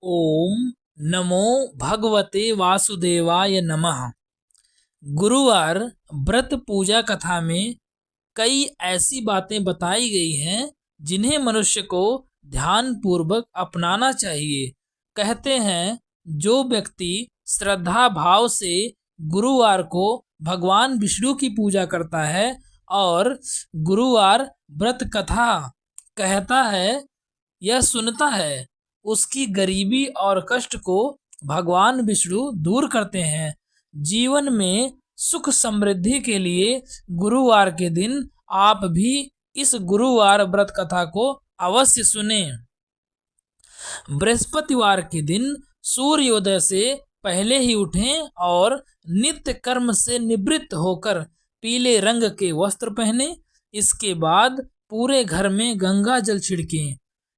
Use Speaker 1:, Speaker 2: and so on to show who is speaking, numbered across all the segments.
Speaker 1: ओम नमो भगवते वासुदेवाय नमः। गुरुवार व्रत पूजा कथा में कई ऐसी बातें बताई गई हैं जिन्हें मनुष्य को ध्यान पूर्वक अपनाना चाहिए। कहते हैं जो व्यक्ति श्रद्धा भाव से गुरुवार को भगवान विष्णु की पूजा करता है और गुरुवार व्रत कथा कहता है या सुनता है, उसकी गरीबी और कष्ट को भगवान विष्णु दूर करते हैं। जीवन में सुख समृद्धि के लिए गुरुवार के दिन आप भी इस गुरुवार व्रत कथा को अवश्य सुने। बृहस्पतिवार के दिन सूर्योदय से पहले ही उठें और नित्य कर्म से निवृत्त होकर पीले रंग के वस्त्र पहने। इसके बाद पूरे घर में गंगा जल छिड़कें।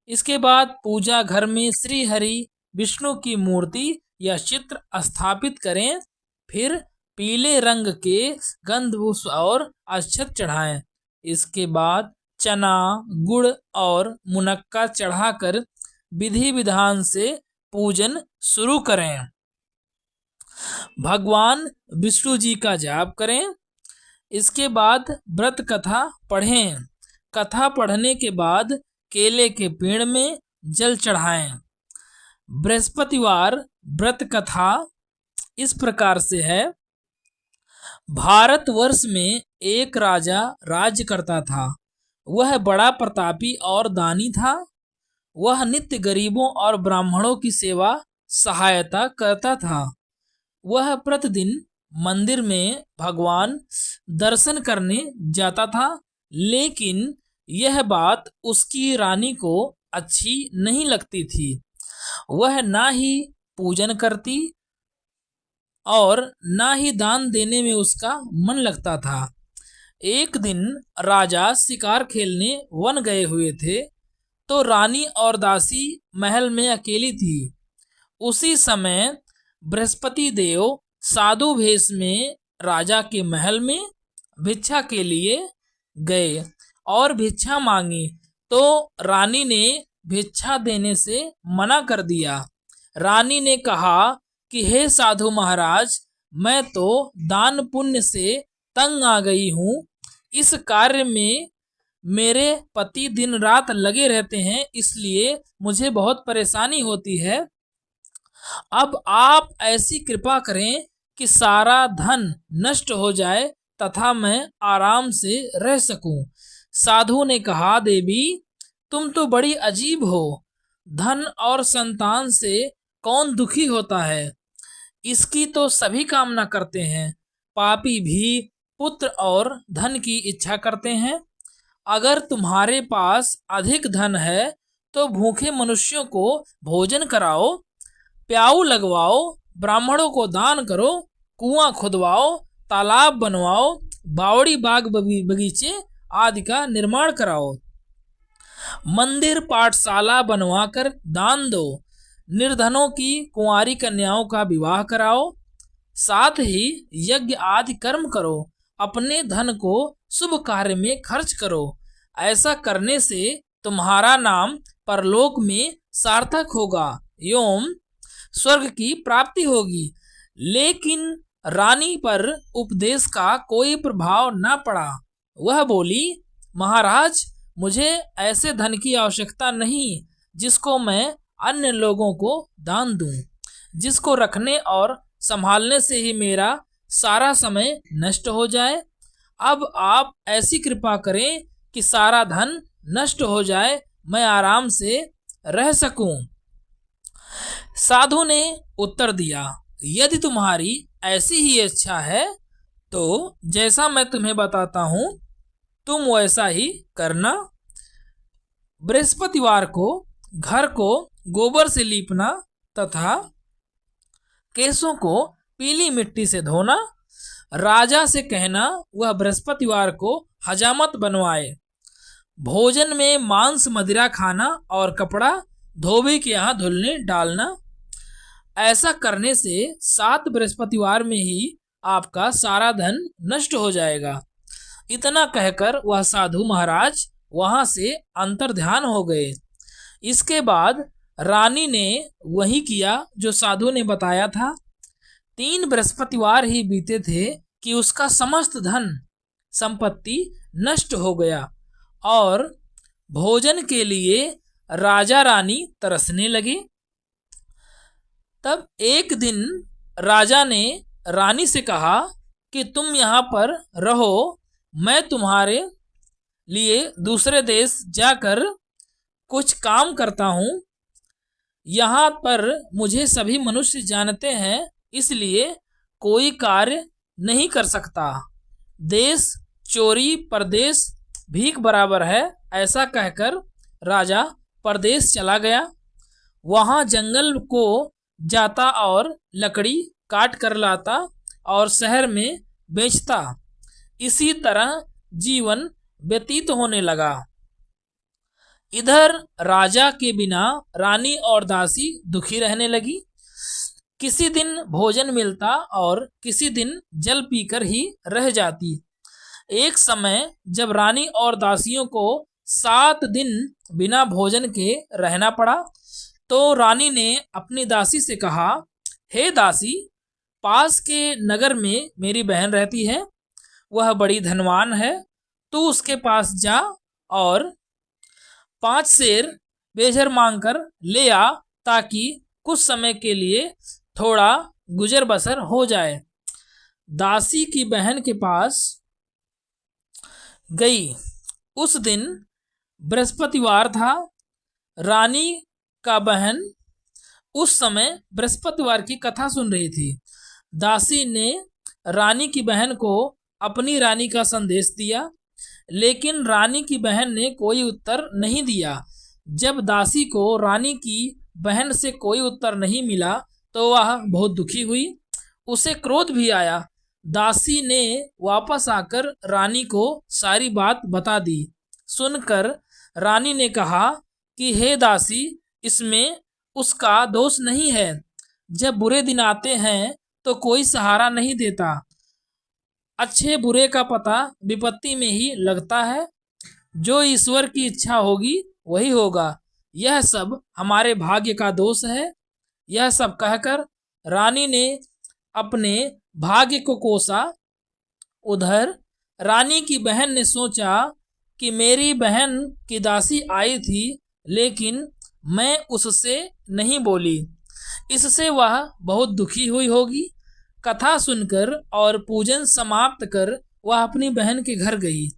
Speaker 1: इसके बाद पूजा घर में श्री हरि विष्णु की मूर्ति या चित्र स्थापित करें। फिर पीले रंग के गंधपुष्प और अक्षत चढ़ाएं। इसके बाद चना, गुड़ और मुनक्का चढ़ाकर विधि विधान से पूजन शुरू करें। भगवान विष्णु जी का जाप करें। इसके बाद व्रत कथा पढ़ें। कथा पढ़ने के बाद केले के पेड़ में जल चढ़ाएं। बृहस्पतिवार व्रत कथा इस प्रकार से है। भारतवर्ष में एक राजा राज्य करता था। वह बड़ा प्रतापी और दानी था। वह नित्य गरीबों और ब्राह्मणों की सेवा सहायता करता था। वह प्रतिदिन मंदिर में भगवान दर्शन करने जाता था, लेकिन यह बात उसकी रानी को अच्छी नहीं लगती थी। वह ना ही पूजन करती और ना ही दान देने में उसका मन लगता था। एक दिन राजा शिकार खेलने वन गए हुए थे, तो रानी और दासी महल में अकेली थी। उसी समय बृहस्पति देव साधु भेष में राजा के महल में भिक्षा के लिए गए और भिक्षा मांगी, तो रानी ने भिक्षा देने से मना कर दिया। रानी ने कहा कि हे साधु महाराज, मैं तो दान पुण्य से तंग आ गई हूँ। इस कार्य में मेरे पति दिन रात लगे रहते हैं, इसलिए मुझे बहुत परेशानी होती है। अब आप ऐसी कृपा करें कि सारा धन नष्ट हो जाए तथा मैं आराम से रह सकूं। साधु ने कहा, देवी तुम तो बड़ी अजीब हो। धन और संतान से कौन दुखी होता है? इसकी तो सभी कामना करते हैं। पापी भी पुत्र और धन की इच्छा करते हैं। अगर तुम्हारे पास अधिक धन है तो भूखे मनुष्यों को भोजन कराओ, प्याऊ लगवाओ, ब्राह्मणों को दान करो, कुआं खुदवाओ, तालाब बनवाओ, बावड़ी बाग बगीचे आदि का निर्माण कराओ। मंदिर पाठशाला बनवाकर दान दो। निर्धनों की कुंवारी कन्याओं का विवाह कराओ। साथ ही यज्ञ आदि कर्म करो। अपने धन को शुभ कार्य में खर्च करो। ऐसा करने से तुम्हारा नाम परलोक में सार्थक होगा एवं स्वर्ग की प्राप्ति होगी। लेकिन रानी पर उपदेश का कोई प्रभाव न पड़ा। वह बोली, महाराज मुझे ऐसे धन की आवश्यकता नहीं जिसको मैं अन्य लोगों को दान दूं, जिसको रखने और संभालने से ही मेरा सारा समय नष्ट हो जाए। अब आप ऐसी कृपा करें कि सारा धन नष्ट हो जाए, मैं आराम से रह सकूं। साधु ने उत्तर दिया, यदि तुम्हारी ऐसी ही इच्छा है तो जैसा मैं तुम्हें बताता हूं तुम वैसा ही करना। बृहस्पतिवार को घर को गोबर से लीपना तथा केसों को पीली मिट्टी से धोना। राजा से कहना वह बृहस्पतिवार को हजामत बनवाए। भोजन में मांस मदिरा खाना और कपड़ा धोबी के यहाँ धुलने डालना। ऐसा करने से 7 बृहस्पतिवार में ही आपका सारा धन नष्ट हो जाएगा। इतना कहकर वह साधु महाराज वहां से अंतर्ध्यान हो गए। इसके बाद रानी ने वही किया जो साधु ने बताया था। 3 बृहस्पतिवार ही बीते थे कि उसका समस्त धन संपत्ति नष्ट हो गया और भोजन के लिए राजा रानी तरसने लगे। तब एक दिन राजा ने रानी से कहा कि तुम यहाँ पर रहो, मैं तुम्हारे लिए दूसरे देश जाकर कुछ काम करता हूँ। यहाँ पर मुझे सभी मनुष्य जानते हैं, इसलिए कोई कार्य नहीं कर सकता। देश चोरी परदेश भीख बराबर है। ऐसा कहकर राजा परदेश चला गया। वहाँ जंगल को जाता और लकड़ी काट कर लाता और शहर में बेचता। इसी तरह जीवन व्यतीत होने लगा। इधर राजा के बिना रानी और दासी दुखी रहने लगी। किसी दिन भोजन मिलता और किसी दिन जल पीकर ही रह जाती। एक समय जब रानी और दासियों को 7 दिन बिना भोजन के रहना पड़ा, तो रानी ने अपनी दासी से कहा, हे दासी, पास के नगर में मेरी बहन रहती है, वह बड़ी धनवान है। तू उसके पास जा और 5 सेर बेझर मांगकर ले आ, ताकि कुछ समय के लिए थोड़ा गुजर बसर हो जाए। दासी की बहन के पास गई। उस दिन बृहस्पतिवार था। रानी का बहन उस समय बृहस्पतिवार की कथा सुन रही थी। दासी ने रानी की बहन को अपनी रानी का संदेश दिया, लेकिन रानी की बहन ने कोई उत्तर नहीं दिया। जब दासी को रानी की बहन से कोई उत्तर नहीं मिला तो वह बहुत दुखी हुई। उसे क्रोध भी आया। दासी ने वापस आकर रानी को सारी बात बता दी। सुनकर रानी ने कहा कि हे दासी, इसमें उसका दोष नहीं है। जब बुरे दिन आते हैं तो कोई सहारा नहीं देता। अच्छे बुरे का पता विपत्ति में ही लगता है। जो ईश्वर की इच्छा होगी वही होगा। यह सब हमारे भाग्य का दोष है। यह सब कहकर रानी ने अपने भाग्य को कोसा। उधर रानी की बहन ने सोचा कि मेरी बहन की दासी आई थी, लेकिन मैं उससे नहीं बोली, इससे वह बहुत दुखी हुई होगी। कथा सुनकर और पूजन समाप्त कर वह अपनी बहन के घर गई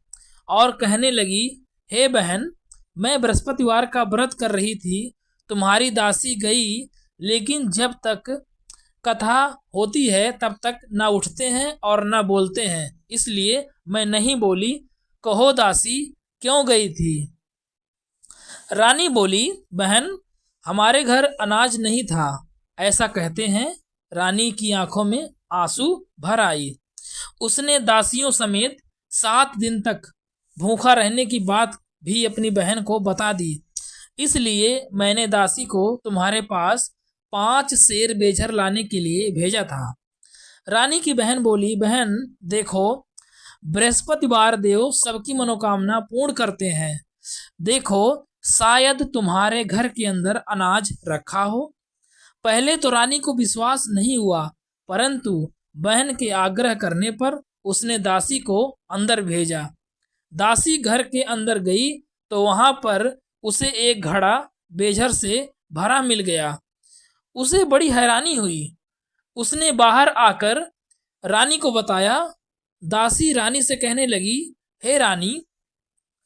Speaker 1: और कहने लगी, हे बहन, मैं बृहस्पतिवार का व्रत कर रही थी। तुम्हारी दासी गई, लेकिन जब तक कथा होती है तब तक ना उठते हैं और ना बोलते हैं, इसलिए मैं नहीं बोली। कहो दासी, क्यों गई थी? रानी बोली, बहन, हमारे घर अनाज नहीं था। ऐसा कहते हैं। रानी की आंखों में आंसू भर आई। उसने दासियों समेत 7 दिन तक भूखा रहने की बात भी अपनी बहन को बता दी। इसलिए मैंने दासी को तुम्हारे पास 5 सेर बेझर लाने के लिए भेजा था। रानी की बहन बोली, बहन देखो, बृहस्पतिवार देव सबकी मनोकामना पूर्ण करते हैं। देखो, शायद तुम्हारे घर के अंदर अनाज रखा हो। पहले तो रानी को विश्वास नहीं हुआ, परंतु बहन के आग्रह करने पर उसने दासी को अंदर भेजा। दासी घर के अंदर गई तो वहां पर उसे एक घड़ा बेझर से भरा मिल गया। उसे बड़ी हैरानी हुई। उसने बाहर आकर रानी को बताया। दासी रानी से कहने लगी, हे रानी,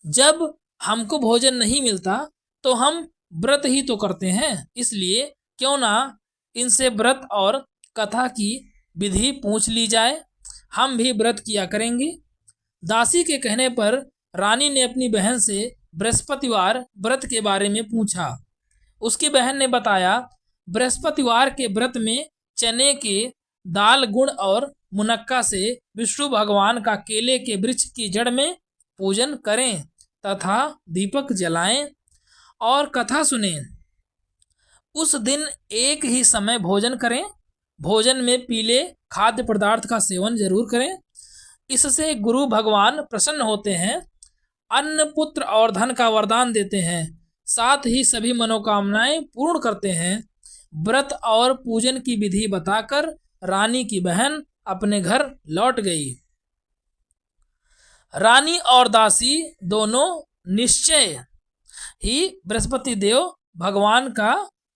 Speaker 1: जब हमको भोजन नहीं मिलता तो हम व्रत ही तो करते हैं, इसलिए क्यों ना इनसे व्रत और कथा की विधि पूछ ली जाए। हम भी व्रत किया करेंगे। दासी के कहने पर रानी ने अपनी बहन से बृहस्पतिवार व्रत के बारे में पूछा। उसकी बहन ने बताया, बृहस्पतिवार के व्रत में चने के दाल, गुड़ और मुनक्का से विष्णु भगवान का केले के वृक्ष की जड़ में पूजन करें तथा दीपक जलाएं और कथा सुनें। उस दिन एक ही समय भोजन करें। भोजन में पीले खाद्य पदार्थ का सेवन जरूर करें। इससे गुरु भगवान प्रसन्न होते हैं, अन्न, पुत्र और धन का वरदान देते हैं, साथ ही सभी मनोकामनाएं पूर्ण करते हैं। व्रत और पूजन की विधि बताकर रानी की बहन अपने घर लौट गई। रानी और दासी दोनों निश्चय ही बृहस्पति देव भगवान का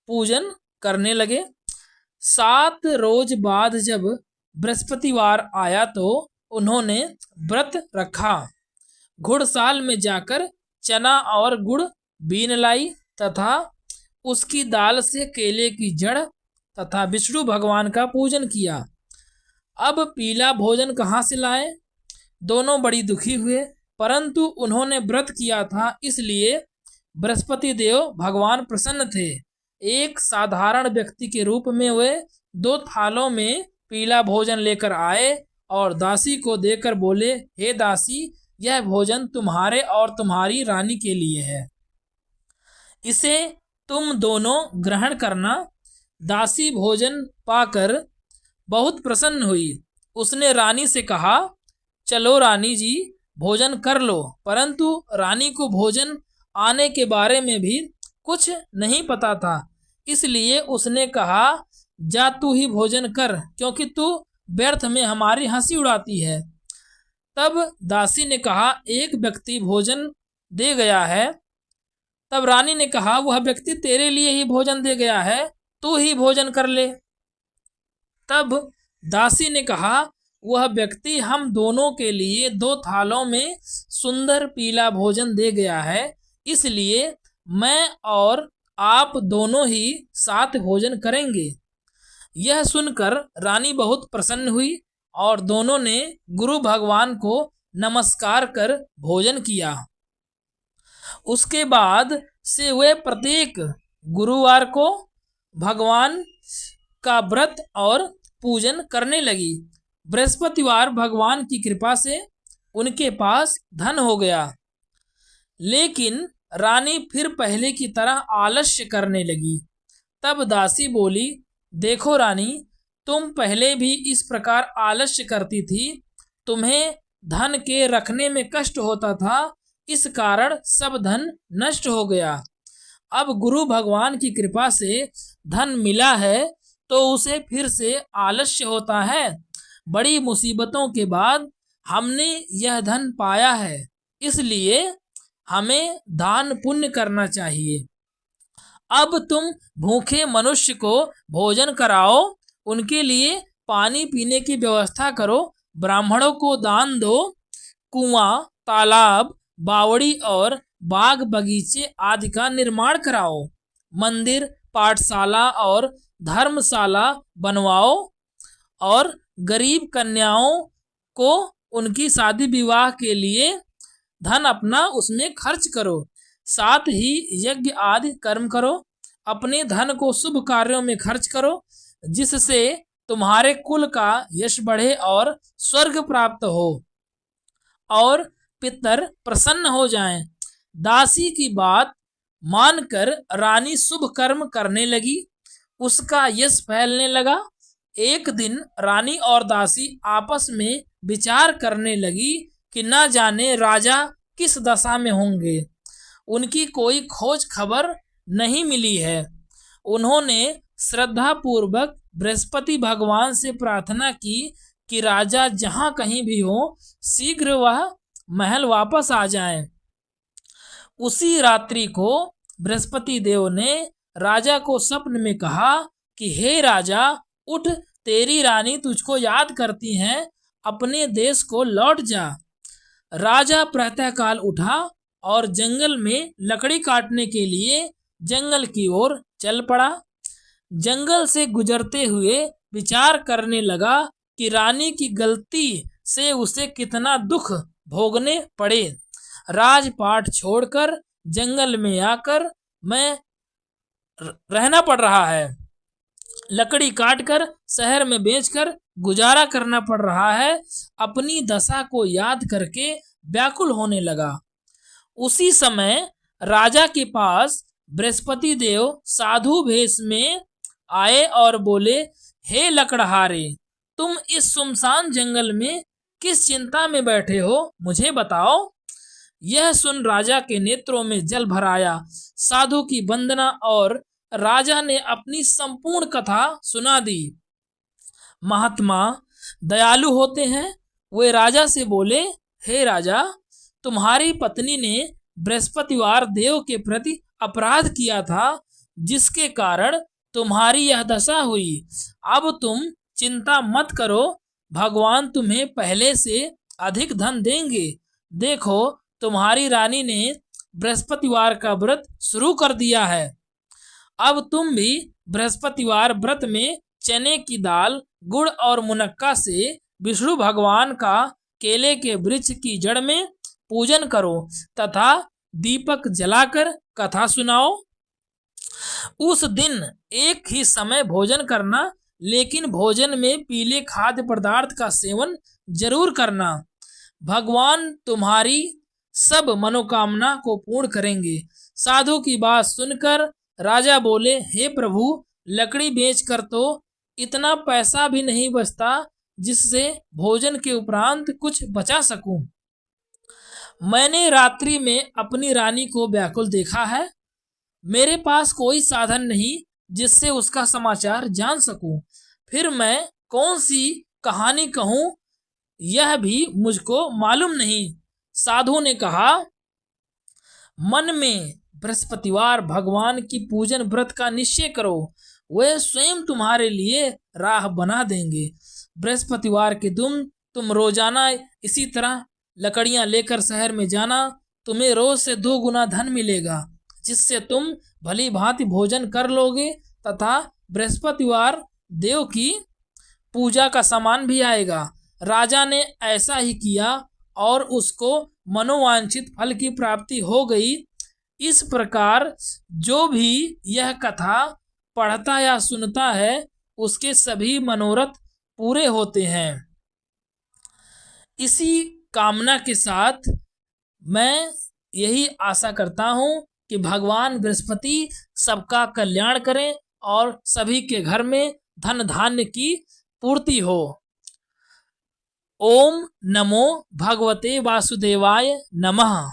Speaker 1: पूजन करने लगे। 7 रोज बाद जब बृहस्पतिवार आया तो उन्होंने व्रत रखा। घुड़साल में जाकर चना और गुड़ बीन लाई तथा उसकी दाल से केले की जड़ तथा विष्णु भगवान का पूजन किया। अब पीला भोजन कहाँ से लाए? दोनों बड़ी दुखी हुए, परंतु उन्होंने व्रत किया था, इसलिए बृहस्पति देव भगवान प्रसन्न थे। एक साधारण व्यक्ति के रूप में वे 2 थालों में पीला भोजन लेकर आए और दासी को देकर बोले, हे दासी, यह भोजन तुम्हारे और तुम्हारी रानी के लिए है, इसे तुम दोनों ग्रहण करना। दासी भोजन पाकर बहुत प्रसन्न हुई। उसने रानी से कहा, चलो रानी जी, भोजन कर लो। परंतु रानी को भोजन आने के बारे में भी कुछ नहीं पता था, इसलिए उसने कहा, जा तू ही भोजन कर, क्योंकि तू व्यर्थ में हमारी हंसी उड़ाती है। तब दासी ने कहा, एक व्यक्ति भोजन दे गया है। तब रानी ने कहा, वह व्यक्ति तेरे लिए ही भोजन दे गया है, तू ही भोजन कर ले। तब दासी ने कहा, वह व्यक्ति हम दोनों के लिए 2 थालों में सुंदर पीला भोजन दे गया है, इसलिए मैं और आप दोनों ही साथ भोजन करेंगे। यह सुनकर रानी बहुत प्रसन्न हुई और दोनों ने गुरु भगवान को नमस्कार कर भोजन किया। उसके बाद से वे प्रत्येक गुरुवार को भगवान का व्रत और पूजन करने लगी। बृहस्पतिवार भगवान की कृपा से उनके पास धन हो गया, लेकिन रानी फिर पहले की तरह आलस्य करने लगी। तब दासी बोली, देखो रानी, तुम पहले भी इस प्रकार आलस्य करती थी, तुम्हें धन के रखने में कष्ट होता था, इस कारण सब धन नष्ट हो गया। अब गुरु भगवान की कृपा से धन मिला है तो उसे फिर से आलस्य होता है। बड़ी मुसीबतों के बाद हमने यह धन पाया है, इसलिए हमें दान पुण्य करना चाहिए। अब तुम भूखे मनुष्य को भोजन कराओ, उनके लिए पानी पीने की व्यवस्था करो, ब्राह्मणों को दान दो, कुआं, तालाब, बावड़ी और बाग बगीचे आदि का निर्माण कराओ, मंदिर, पाठशाला और धर्मशाला बनवाओ और गरीब कन्याओं को उनकी शादी विवाह के लिए धन अपना उसमें खर्च करो। साथ ही यज्ञ आदि कर्म करो, अपने धन को शुभ कार्यों में खर्च करो, जिससे तुम्हारे कुल का यश बढ़े और स्वर्ग प्राप्त हो और पितर प्रसन्न हो जाएं। दासी की बात मानकर रानी शुभ कर्म करने लगी, उसका यश फैलने लगा। एक दिन रानी और दासी आपस में विचार करने लगी कि न जाने राजा किस दशा में होंगे, उनकी कोई खोज खबर नहीं मिली है। उन्होंने श्रद्धा पूर्वक बृहस्पति भगवान से प्रार्थना की कि राजा जहाँ कहीं भी हो, शीघ्र वह महल वापस आ जाएं। उसी रात्रि को बृहस्पति देव ने राजा को स्वप्न में कहा कि हे राजा, उठ, तेरी रानी तुझको याद करती हैं, अपने देश को लौट जा। राजा प्रातःकाल उठा और जंगल में लकड़ी काटने के लिए जंगल की ओर चल पड़ा। जंगल से गुजरते हुए विचार करने लगा कि रानी की गलती से उसे कितना दुख भोगने पड़े। राजपाट छोड़कर जंगल में आकर मैं रहना पड़ रहा है, लकड़ी काटकर शहर में बेचकर गुजारा करना पड़ रहा है। अपनी दशा को याद करके व्याकुल होने लगा। उसी समय राजा के पास बृहस्पति देव साधु भेष में आए और बोले, हे लकड़हारे, तुम इस सुनसान जंगल में किस चिंता में बैठे हो, मुझे बताओ। यह सुन राजा के नेत्रों में जल भर आया। साधु की वंदना और राजा ने अपनी संपूर्ण कथा सुना दी। महात्मा दयालु होते हैं। वे राजा से बोले, हे राजा, तुम्हारी पत्नी ने बृहस्पतिवार देव के प्रति अपराध किया था, जिसके कारण तुम्हारी यह दशा हुई। अब तुम चिंता मत करो, भगवान तुम्हें पहले से अधिक धन देंगे। देखो, तुम्हारी रानी ने बृहस्पतिवार का व्रत शुरू कर दिया है। अब तुम भी बृहस्पतिवार व्रत में चने की दाल, गुड़ और मुनक्का से विष्णु भगवान का केले के वृक्ष की जड़ में पूजन करो तथा दीपक जलाकर कथा सुनाओ। उस दिन एक ही समय भोजन करना, लेकिन भोजन में पीले खाद्य पदार्थ का सेवन जरूर करना। भगवान तुम्हारी सब मनोकामना को पूर्ण करेंगे। साधु की बात सुनकर राजा बोले, हे प्रभु, लकड़ी बेचकर तो इतना पैसा भी नहीं बचता जिससे भोजन के उपरांत कुछ बचा सकूं। मैंने रात्रि में अपनी रानी को व्याकुल देखा है। मेरे पास कोई साधन नहीं जिससे उसका समाचार जान सकूं। फिर मैं कौन सी कहानी कहूं, यह भी मुझको मालूम नहीं। साधु ने कहा, मन में बृहस्पतिवार भगवान की पूजन व्रत का निश्चय करो, वे स्वयं तुम्हारे लिए राह बना देंगे। बृहस्पतिवार के दिन तुम रोजाना इसी तरह लकड़ियां लेकर शहर में जाना। तुम्हें रोज से 2 गुना धन मिलेगा, जिससे तुम भली भांति भोजन कर लोगे तथा बृहस्पतिवार देव की पूजा का सामान भी आएगा। राजा ने ऐसा ही किया और उसको मनोवांछित फल की प्राप्ति हो गई। इस प्रकार जो भी यह कथा पढ़ता या सुनता है, उसके सभी मनोरथ पूरे होते हैं। इसी कामना के साथ मैं यही आशा करता हूँ कि भगवान बृहस्पति सबका कल्याण करें और सभी के घर में धन धान्य की पूर्ति हो। ओम नमो भगवते वासुदेवाय नमः।